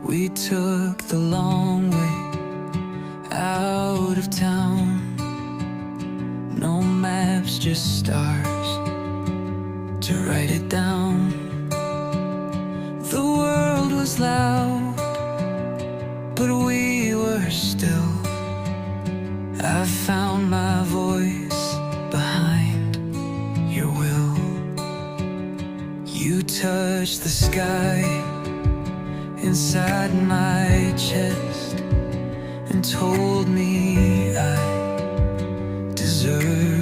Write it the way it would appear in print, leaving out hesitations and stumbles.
We took the long way out of town. No maps, just stars to write it down. The world was loud, but we were still. I found my voice behind your will. You touched the sky inside my chest and told me I deserve